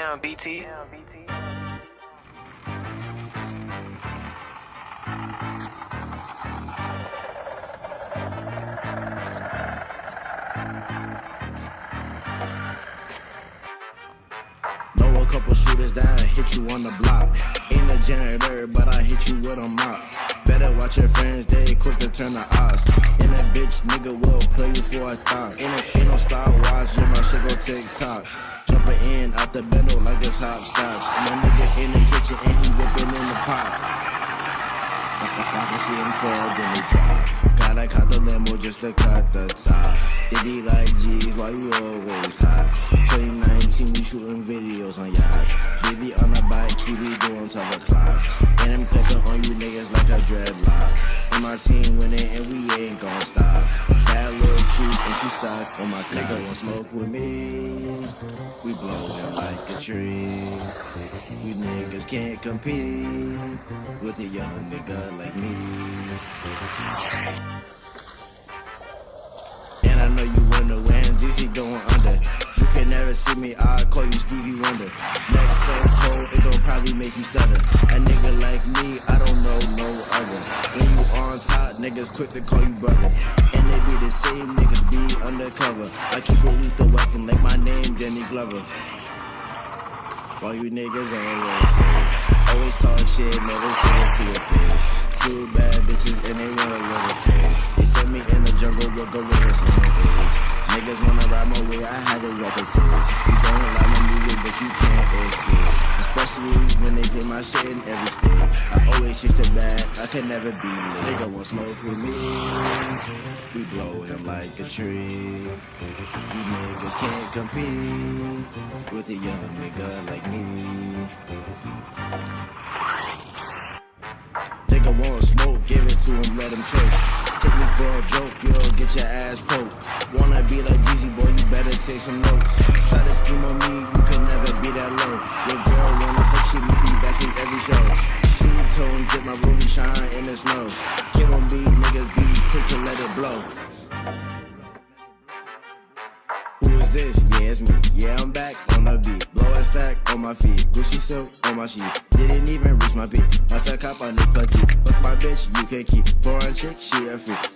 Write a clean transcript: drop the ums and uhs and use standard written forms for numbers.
Damn, BT. Know a couple shooters that hit you on the block. Ain't a janitor, but I hit you with a mop. Better watch your friends, they quick to turn the odds. And that bitch nigga will play you for a thought. Ain't no style watch, yeah, my shit go TikTok. Jumping in out the bendo like it's hopscotch. My nigga in the kitchen and he whipping in the pot. I can see him 12, then they drop. Gotta cut the limo just to cut the top. They be like, geez, why you always hot? 2019, we shooting videos on yachts. Baby on a bike, keep me doing top of clocks. And I'm clipping on you niggas like a dreadlock. And my team winning and we ain't gon' stop. Bad little cheese and she suck on my nigga won't smoke with me. We blowin' like a tree. You niggas can't compete with a young nigga like me. And I know you wonder when DC going under. You can never see me, I'll call you Stevie Wonder. Neck so cold, it gon' probably make you stutter. A nigga like me, I don't know no other. When you on top, niggas quick to call you brother. And they be the same niggas be undercover. I keep a lethal weapon like my name, Danny Glover. While you niggas always talk shit, never say it to your face. Two bad bitches and they wanna levitate. They sent me in the jungle with gorillas on days. Niggas wanna ride my way, I had a reputation. You don't like my music, but you can't escape. Especially when they play my shit in every state. I always chase the bag, I can never be late. Nigga won't smoke with me. We blow him like a tree. You niggas can't compete with a young nigga like me. Nigga won't smoke, give it to him, let him choke. Take me for a joke, you'll get your ass poked. Wanna be like Jeezy, boy, you better take some notes. Try to scheme on me, you can never be that low. Your girl wanna fuck shit, me be backstage every show. Two-tone drip, my ruby shine in the snow. Kid on me, niggas be quick to let it blow. Who is this? Yeah, it's me. Yeah, I'm back on the beat. Blow a stack on my feet. Gucci silk on my sheet. Didn't even reach my peak. Not a cop on the petite. Fuck my bitch, you can keep. Foreign chick, she a freak.